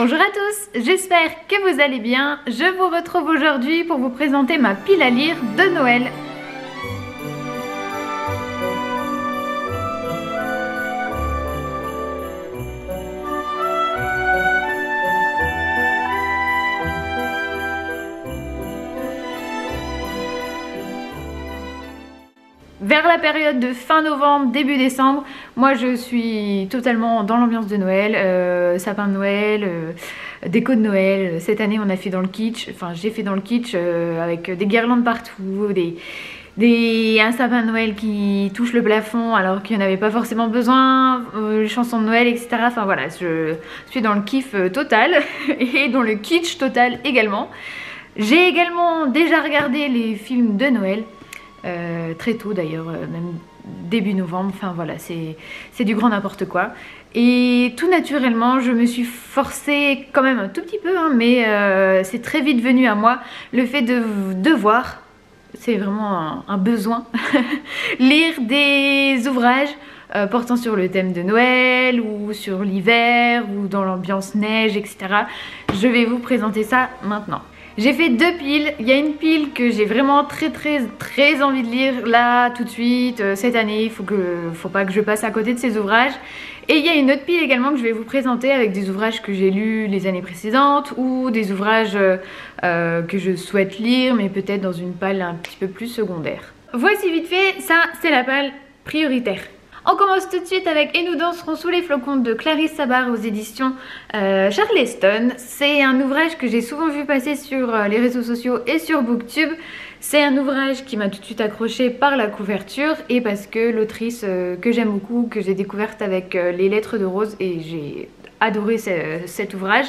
Bonjour à tous, j'espère que vous allez bien. Je vous retrouve aujourd'hui pour vous présenter ma pile à lire de Noël. Vers la période de fin novembre, début décembre, moi je suis totalement dans l'ambiance de Noël, sapin de Noël, déco de Noël. Cette année on a fait dans le kitsch, enfin j'ai fait dans le kitsch avec des guirlandes partout, un sapin de Noël qui touche le plafond alors qu'il n'y en avait pas forcément besoin, les chansons de Noël, etc. Enfin voilà, je suis dans le kiff total et dans le kitsch total également. J'ai également déjà regardé les films de Noël. Très tôt d'ailleurs, même début novembre, enfin voilà, c'est du grand n'importe quoi. Et tout naturellement, je me suis forcée quand même un tout petit peu, hein, mais c'est très vite venu à moi, le fait de devoir, c'est vraiment un besoin, lire des ouvrages portant sur le thème de Noël ou sur l'hiver ou dans l'ambiance neige, etc. Je vais vous présenter ça maintenant. J'ai fait deux piles, il y a une pile que j'ai vraiment très envie de lire là tout de suite, cette année, faut pas que je passe à côté de ces ouvrages. Et il y a une autre pile également que je vais vous présenter avec des ouvrages que j'ai lus les années précédentes ou des ouvrages que je souhaite lire mais peut-être dans une palle un petit peu plus secondaire. Voici vite fait, ça c'est la palle prioritaire. On commence tout de suite avec Et nous danserons sous les flocons de Clarisse Sabar aux éditions Charleston. C'est un ouvrage que j'ai souvent vu passer sur les réseaux sociaux et sur Booktube. C'est un ouvrage qui m'a tout de suite accroché par la couverture et parce que l'autrice que j'aime beaucoup, que j'ai découverte avec Les Lettres de Rose, et j'ai adoré cet ouvrage.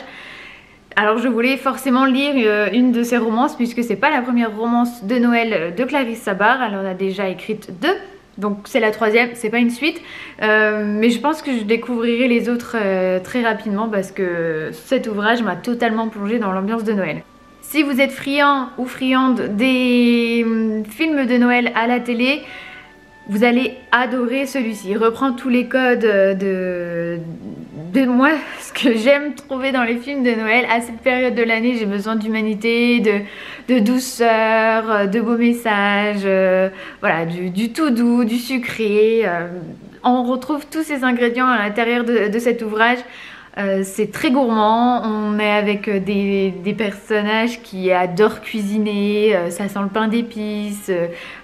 Alors je voulais forcément lire une de ses romances puisque c'est pas la première romance de Noël de Clarisse Sabar, elle en a déjà écrite deux. Donc c'est la troisième, c'est pas une suite, mais je pense que je découvrirai les autres très rapidement parce que cet ouvrage m'a totalement plongée dans l'ambiance de Noël. Si vous êtes friand ou friande des films de Noël à la télé, vous allez adorer celui-ci. Il reprend tous les codes de moi, ce que j'aime trouver dans les films de Noël. À cette période de l'année, j'ai besoin d'humanité, de douceur, de beaux messages, voilà, du tout doux, du sucré. On retrouve tous ces ingrédients à l'intérieur de cet ouvrage. C'est très gourmand, on est avec des personnages qui adorent cuisiner, ça sent le pain d'épices,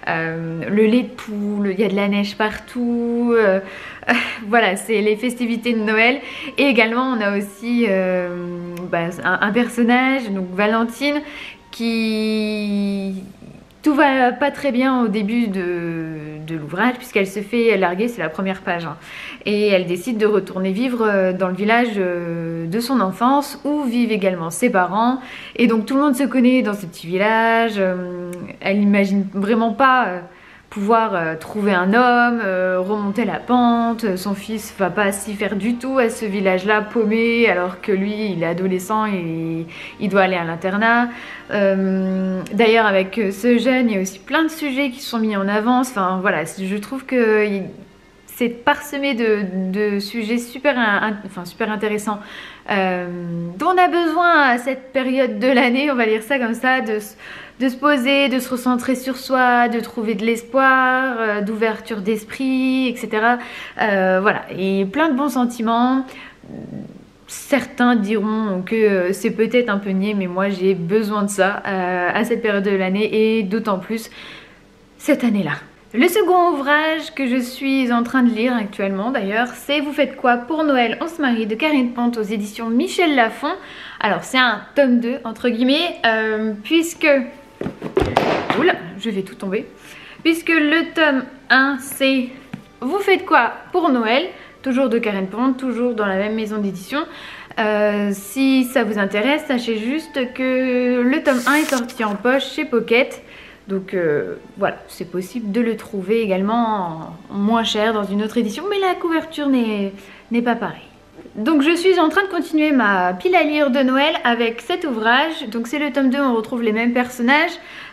le lait de poule, il y a de la neige partout, voilà, c'est les festivités de Noël. Et également on a aussi un personnage, donc Valentine, qui... Tout va pas très bien au début de l'ouvrage puisqu'elle se fait larguer, c'est la première page, hein. Et elle décide de retourner vivre dans le village de son enfance où vivent également ses parents. Et donc tout le monde se connaît dans ce petit village, elle n'imagine vraiment pas pouvoir trouver un homme, remonter la pente. Son fils va pas s'y faire du tout à ce village-là paumé alors que lui il est adolescent et il doit aller à l'internat. D'ailleurs avec ce jeune il y a aussi plein de sujets qui sont mis en avance. Enfin voilà, je trouve que c'est parsemé de sujets super intéressants dont on a besoin à cette période de l'année, on va lire ça comme ça, de se poser, de se recentrer sur soi, de trouver de l'espoir, d'ouverture d'esprit, etc. Voilà, et plein de bons sentiments. Certains diront que c'est peut-être un peu niais, mais moi j'ai besoin de ça à cette période de l'année et d'autant plus cette année-là. Le second ouvrage que je suis en train de lire actuellement d'ailleurs, c'est Vous faites quoi pour Noël, on se marie de Karine Pente aux éditions Michel Lafon. Alors c'est un tome 2 entre guillemets, puisque... Oula, je vais tout tomber. Puisque le tome 1 c'est Vous faites quoi pour Noël, toujours de Karine Pente, toujours dans la même maison d'édition. Si ça vous intéresse, sachez juste que le tome 1 est sorti en poche chez Pocket. Donc voilà, c'est possible de le trouver également moins cher dans une autre édition, mais la couverture n'est pas pareille. Donc je suis en train de continuer ma pile à lire de Noël avec cet ouvrage. Donc c'est le tome 2, on retrouve les mêmes personnages.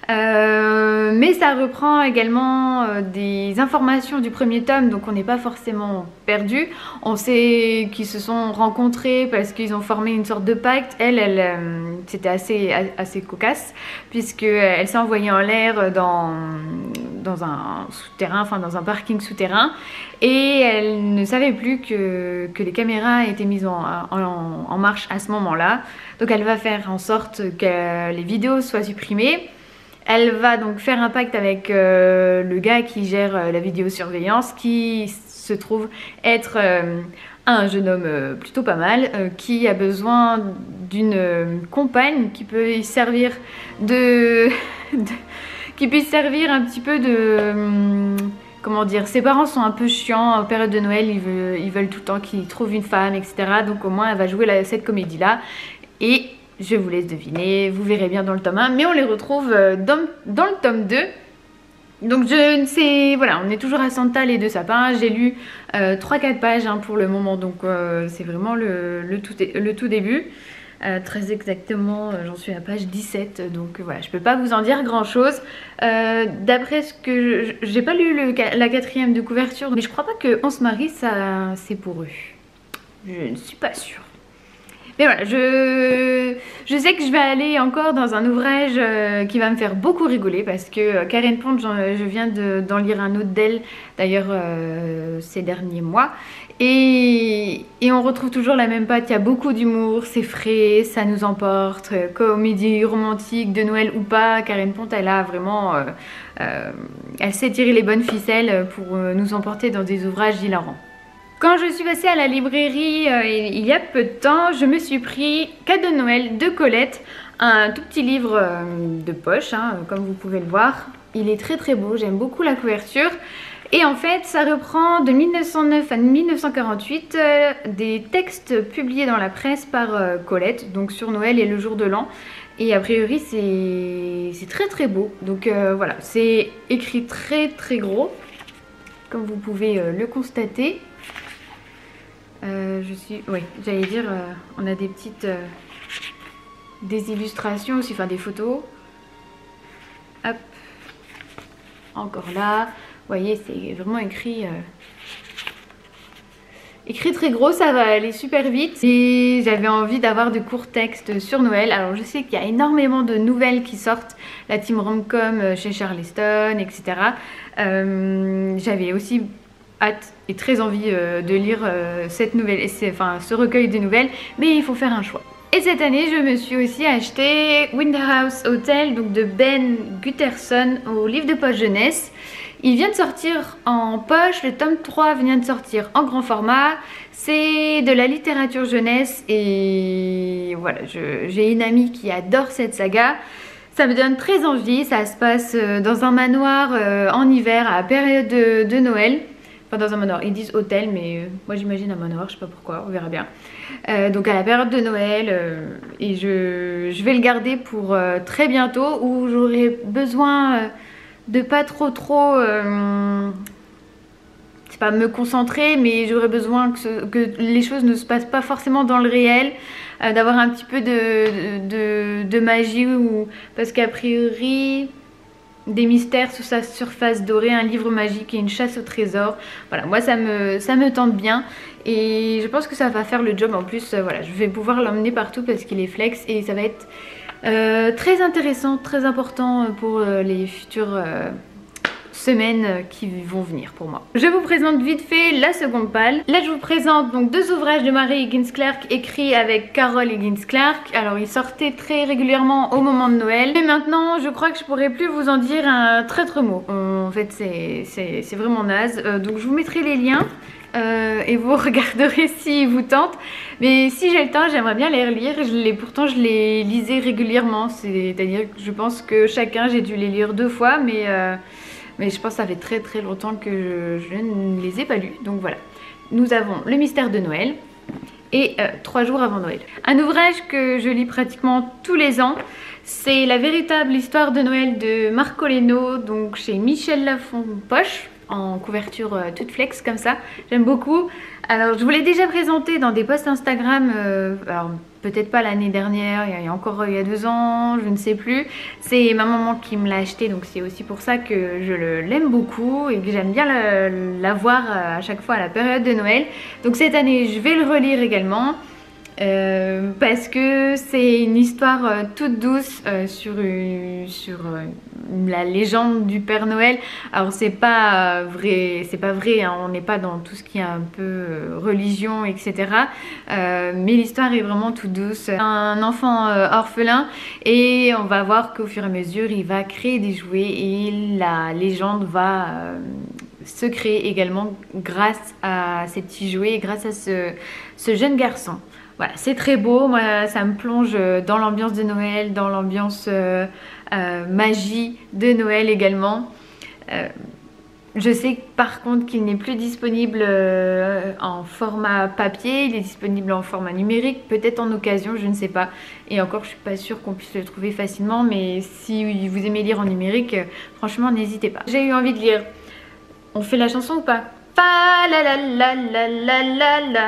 Mais ça reprend également des informations du premier tome, donc on n'est pas forcément perdu. On sait qu'ils se sont rencontrés parce qu'ils ont formé une sorte de pacte. C'était assez cocasse, puisqu'elle s'est envoyée en l'air dans un souterrain, enfin dans un parking souterrain, et elle ne savait plus que les caméras étaient mises en marche à ce moment-là. Donc elle va faire en sorte que les vidéos soient supprimées. Elle va donc faire un pacte avec le gars qui gère la vidéosurveillance, qui se trouve être un jeune homme plutôt pas mal, qui a besoin d'une compagne qui peut y servir qui puisse servir un petit peu de... comment dire, ses parents sont un peu chiants en période de Noël, ils veulent tout le temps qu'il trouve une femme, etc. Donc au moins elle va jouer cette comédie-là. Et je vous laisse deviner, vous verrez bien dans le tome 1, mais on les retrouve dans le tome 2. Donc je ne sais, voilà, on est toujours à Santa les deux sapins. J'ai lu 3-4 pages pour le moment, donc c'est vraiment le tout début. Très exactement, j'en suis à page 17, donc voilà, je peux pas vous en dire grand chose. D'après ce que j'ai pas lu la 4e de couverture, mais je crois pas que On se marie, ça c'est pour eux. Je ne suis pas sûre. Mais voilà, je sais que je vais aller encore dans un ouvrage qui va me faire beaucoup rigoler, parce que Karen Pond, je viens d'en lire un autre d'elle, d'ailleurs ces derniers mois. Et on retrouve toujours la même patte, il y a beaucoup d'humour, c'est frais, ça nous emporte, comédie romantique de Noël ou pas. Karen Pond, elle a vraiment, elle sait tirer les bonnes ficelles pour nous emporter dans des ouvrages hilarants. Quand je suis passée à la librairie il y a peu de temps, je me suis pris cadeau de Noël de Colette, un tout petit livre de poche, comme vous pouvez le voir. Il est très très beau, j'aime beaucoup la couverture. Et en fait, ça reprend de 1909 à 1948 des textes publiés dans la presse par Colette, donc sur Noël et le jour de l'an. Et a priori, c'est très très beau. Donc voilà, c'est écrit très très gros, comme vous pouvez le constater. Oui, j'allais dire, on a des petites des illustrations aussi, enfin des photos. Hop, encore là, vous voyez, c'est vraiment écrit très gros, ça va aller super vite. Et j'avais envie d'avoir de courts textes sur Noël. Alors je sais qu'il y a énormément de nouvelles qui sortent, la team Romcom chez Charleston, etc. J'avais aussi hâte et très envie de lire ce recueil de nouvelles, mais il faut faire un choix. Et cette année, je me suis aussi acheté Winter House Hotel, donc de Ben Gutterson, au livre de poche jeunesse. Il vient de sortir en poche, le tome 3 vient de sortir en grand format. C'est de la littérature jeunesse et voilà, j'ai une amie qui adore cette saga. Ça me donne très envie, ça se passe dans un manoir en hiver à la période de Noël. Enfin dans un manoir, ils disent hôtel, mais moi j'imagine un manoir, je sais pas pourquoi, on verra bien. Donc à la période de Noël, et je vais le garder pour très bientôt, où j'aurai besoin de pas trop c'est pas me concentrer, mais j'aurais besoin que les choses ne se passent pas forcément dans le réel, d'avoir un petit peu de magie, parce qu'a priori des mystères sous sa surface dorée, un livre magique et une chasse au trésor. Voilà, moi ça me tente bien et je pense que ça va faire le job. En plus voilà, je vais pouvoir l'emmener partout parce qu'il est flex et ça va être très intéressant, très important pour les futures semaines qui vont venir pour moi. Je vous présente vite fait la seconde palle. Là je vous présente donc deux ouvrages de Mary Higgins Clark écrits avec Carol Higgins Clark. Alors ils sortaient très régulièrement au moment de Noël, mais maintenant je crois que je pourrais plus vous en dire un traître mot. En fait c'est vraiment naze, donc je vous mettrai les liens et vous regarderez si vous tente. Mais si j'ai le temps, j'aimerais bien les relire. Pourtant je les lisais régulièrement, c'est-à-dire que je pense que chacun j'ai dû les lire 2 fois, mais je pense que ça fait très très longtemps que je ne les ai pas lus. Donc voilà, nous avons Le Mystère de Noël et 3 jours avant Noël. Un ouvrage que je lis pratiquement tous les ans. C'est La véritable histoire de Noël de Marco Leno, donc chez Michel Lafon Poche, en couverture toute flex comme ça. J'aime beaucoup. Alors je vous l'ai déjà présenté dans des posts Instagram, alors peut-être pas l'année dernière, il y a 2 ans, je ne sais plus. C'est ma maman qui me l'a acheté, donc c'est aussi pour ça que je l'aime beaucoup et que j'aime bien l'avoir à chaque fois à la période de Noël. Donc cette année je vais le relire également. Parce que c'est une histoire toute douce sur la légende du Père Noël. Alors c'est pas vrai, hein, on n'est pas dans tout ce qui est un peu religion, etc. Mais l'histoire est vraiment toute douce. Un enfant orphelin et on va voir qu'au fur et à mesure il va créer des jouets et la légende va se créer également grâce à ces petits jouets et grâce à ce jeune garçon. Voilà, c'est très beau, moi ça me plonge dans l'ambiance de Noël, dans l'ambiance magie de Noël également. Je sais par contre qu'il n'est plus disponible en format papier, il est disponible en format numérique, peut-être en occasion, je ne sais pas. Et encore, je suis pas sûre qu'on puisse le trouver facilement, mais si vous aimez lire en numérique, franchement n'hésitez pas. J'ai eu envie de lire. On fait la chanson ou pas? La la la la la la la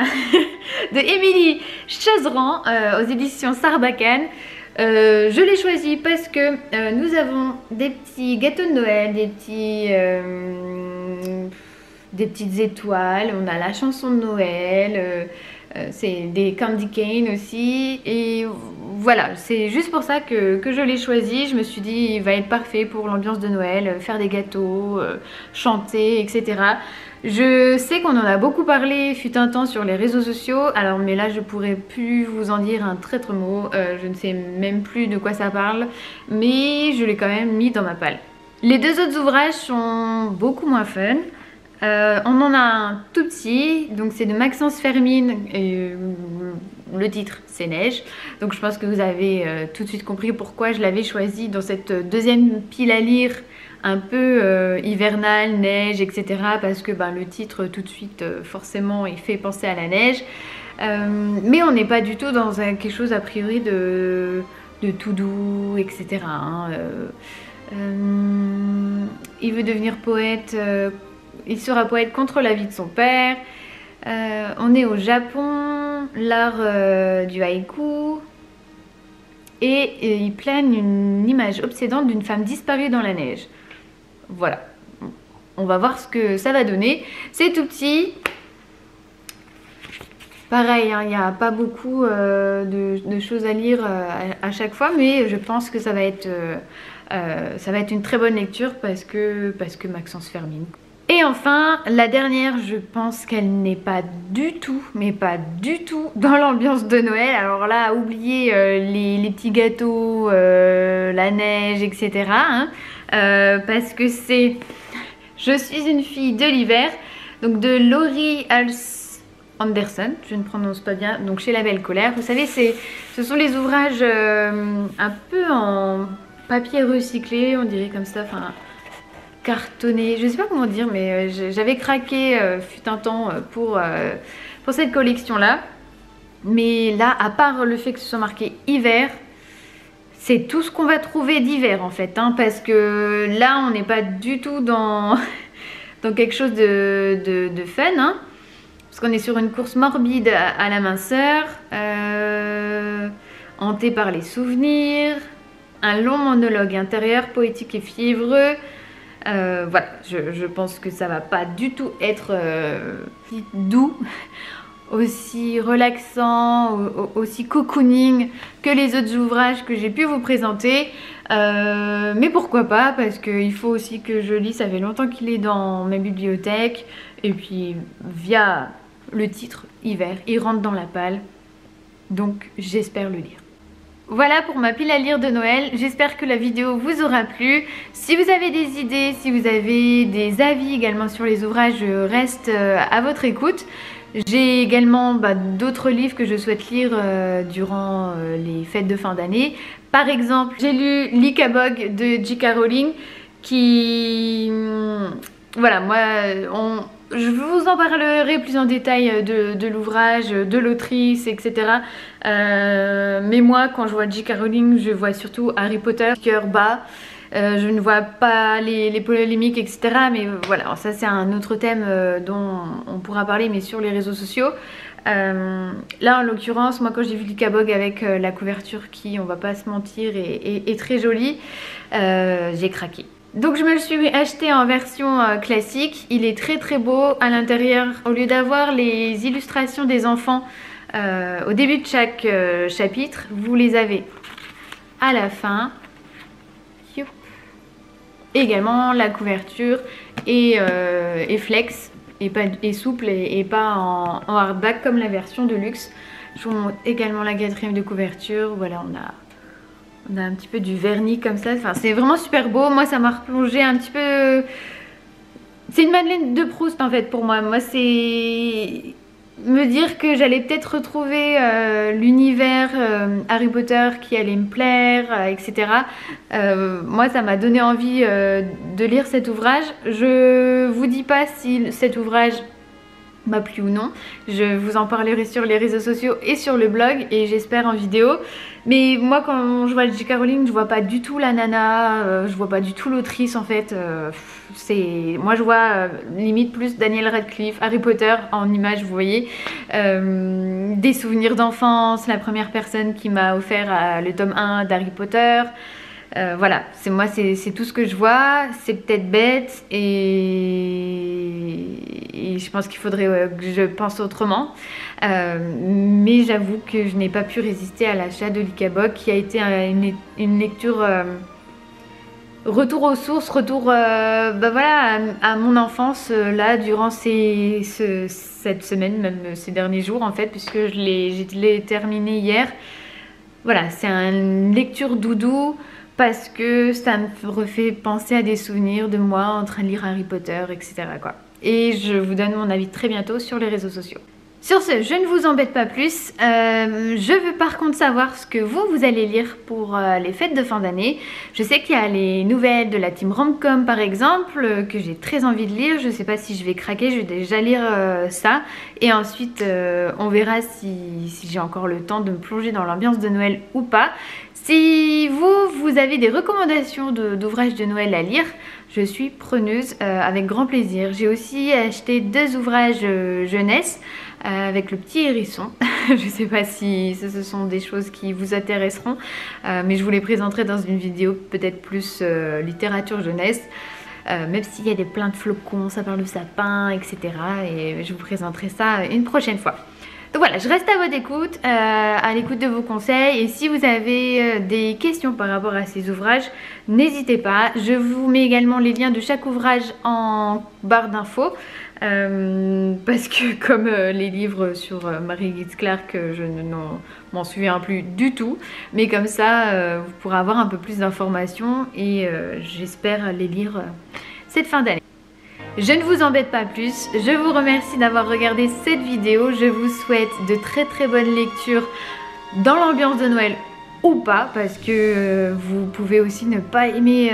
de Émilie Chazeran aux éditions Sarbacane. Je l'ai choisi parce que nous avons des petits gâteaux de Noël, des petites étoiles, on a la chanson de Noël, c'est des candy cane aussi et voilà, c'est juste pour ça que je l'ai choisi. Je me suis dit il va être parfait pour l'ambiance de Noël, faire des gâteaux, chanter, etc. Je sais qu'on en a beaucoup parlé fut un temps sur les réseaux sociaux, alors mais là je pourrais plus vous en dire un traître mot, je ne sais même plus de quoi ça parle, mais je l'ai quand même mis dans ma palle. Les 2 autres ouvrages sont beaucoup moins fun. On en a un tout petit, donc c'est de Maxence Fermine, et le titre c'est Neige, donc je pense que vous avez tout de suite compris pourquoi je l'avais choisi dans cette deuxième pile à lire un peu hivernale, neige, etc. parce que le titre tout de suite forcément il fait penser à la neige, mais on n'est pas du tout dans quelque chose a priori de tout doux, etc. hein. Il veut devenir poète, il sera poète contre la vie de son père. On est au Japon, l'art du haïku. Et il plane une image obsédante d'une femme disparue dans la neige. Voilà. On va voir ce que ça va donner. C'est tout petit. Pareil, hein, il n'y a pas beaucoup de choses à lire à chaque fois, mais je pense que ça va être une très bonne lecture parce que Maxence Fermine. Et enfin, la dernière, je pense qu'elle n'est pas du tout, mais pas du tout dans l'ambiance de Noël. Alors là, oubliez les petits gâteaux, la neige, etc. hein, parce que c'est Je suis une fille de l'hiver, donc de Laurie Anderson, je ne prononce pas bien, donc chez La Belle Colère. Vous savez, ce sont les ouvrages un peu en papier recyclé, on dirait comme ça, enfin cartonné, je sais pas comment dire, mais j'avais craqué fut un temps pour cette collection là. Mais là, à part le fait que ce soit marqué hiver, c'est tout ce qu'on va trouver d'hiver en fait, hein, parce que là on n'est pas du tout dans quelque chose de fun, hein, parce qu'on est sur une course morbide à la minceur, hantée par les souvenirs, un long monologue intérieur poétique et fiévreux. Voilà, je pense que ça va pas du tout être doux, aussi relaxant, aussi cocooning que les autres ouvrages que j'ai pu vous présenter. Mais pourquoi pas, parce qu'il faut aussi que je lis, ça fait longtemps qu'il est dans ma bibliothèque. Et puis via le titre hiver, il rentre dans la palle. Donc j'espère le lire. Voilà pour ma pile à lire de Noël, j'espère que la vidéo vous aura plu. Si vous avez des idées, si vous avez des avis également sur les ouvrages, je reste à votre écoute. J'ai également d'autres livres que je souhaite lire durant les fêtes de fin d'année. Par exemple, j'ai lu l'Icabog de J.K. Rowling qui... Voilà, moi, je vous en parlerai plus en détail de l'ouvrage, de l'autrice, etc. Mais moi, quand je vois J.K. Rowling, je vois surtout Harry Potter, cœur bas. Je ne vois pas les polémiques, etc. Mais voilà, ça c'est un autre thème dont on pourra parler, mais sur les réseaux sociaux. Là en l'occurrence, moi quand j'ai vu l'Ikabog avec la couverture qui, on va pas se mentir, est très jolie, j'ai craqué. Donc je me le suis acheté en version classique. Il est très très beau à l'intérieur. Au lieu d'avoir les illustrations des enfants au début de chaque chapitre, vous les avez à la fin. Également la couverture est flex et souple et pas en hardback comme la version de luxe. Je vous montre également la quatrième de couverture. Voilà, on a un petit peu du vernis comme ça. Enfin, c'est vraiment super beau. Moi, ça m'a replongé un petit peu. C'est une Madeleine de Proust en fait pour moi. Moi, c'est me dire que j'allais peut-être retrouver l'univers Harry Potter qui allait me plaire, etc. Moi ça m'a donné envie de lire cet ouvrage. Je vous dis pas si cet ouvrage m'a plu ou non, je vous en parlerai sur les réseaux sociaux et sur le blog et j'espère en vidéo. Mais moi quand je vois J.K. Rowling, je vois pas du tout la nana, je vois pas du tout l'autrice en fait. Moi je vois limite plus Daniel Radcliffe, Harry Potter en image, vous voyez. Des souvenirs d'enfance, la première personne qui m'a offert le tome 1 d'Harry Potter. Voilà, moi c'est tout ce que je vois. C'est peut-être bête et je pense qu'il faudrait que je pense autrement. Mais j'avoue que je n'ai pas pu résister à l'achat de l'Ikabog qui a été une lecture retour aux sources, retour voilà, à mon enfance là durant cette semaine, même ces derniers jours en fait, puisque je l'ai terminé hier. Voilà, c'est une lecture doudou. Parce que ça me refait penser à des souvenirs de moi en train de lire Harry Potter, etc. quoi. Et je vous donne mon avis très bientôt sur les réseaux sociaux. Sur ce, je ne vous embête pas plus. Je veux par contre savoir ce que vous allez lire pour les fêtes de fin d'année. Je sais qu'il y a les nouvelles de la team Romcom par exemple, que j'ai très envie de lire. Je ne sais pas si je vais craquer, je vais déjà lire ça. Et ensuite, on verra si j'ai encore le temps de me plonger dans l'ambiance de Noël ou pas. Si vous avez des recommandations d'ouvrages de Noël à lire, je suis preneuse avec grand plaisir. J'ai aussi acheté 2 ouvrages jeunesse avec le petit hérisson. Je ne sais pas si ce sont des choses qui vous intéresseront, mais je vous les présenterai dans une vidéo peut-être plus littérature jeunesse. Même s'il y a plein de flocons, ça parle de sapin, etc. Et je vous présenterai ça une prochaine fois. Donc voilà, je reste à votre écoute, à l'écoute de vos conseils. Et si vous avez des questions par rapport à ces ouvrages, n'hésitez pas. Je vous mets également les liens de chaque ouvrage en barre d'infos. Parce que comme les livres sur Mary Higgins Clark, je ne m'en souviens plus du tout. Mais comme ça, vous pourrez avoir un peu plus d'informations et j'espère les lire cette fin d'année. Je ne vous embête pas plus, je vous remercie d'avoir regardé cette vidéo, je vous souhaite de très bonnes lectures dans l'ambiance de Noël ou pas, parce que vous pouvez aussi ne pas aimer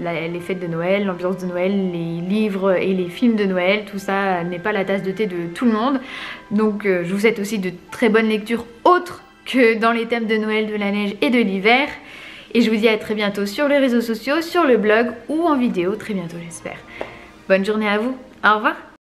les fêtes de Noël, l'ambiance de Noël, les livres et les films de Noël, tout ça n'est pas la tasse de thé de tout le monde. Donc je vous souhaite aussi de très bonnes lectures autres que dans les thèmes de Noël, de la neige et de l'hiver. Et je vous dis à très bientôt sur les réseaux sociaux, sur le blog ou en vidéo, très bientôt j'espère. Bonne journée à vous, au revoir.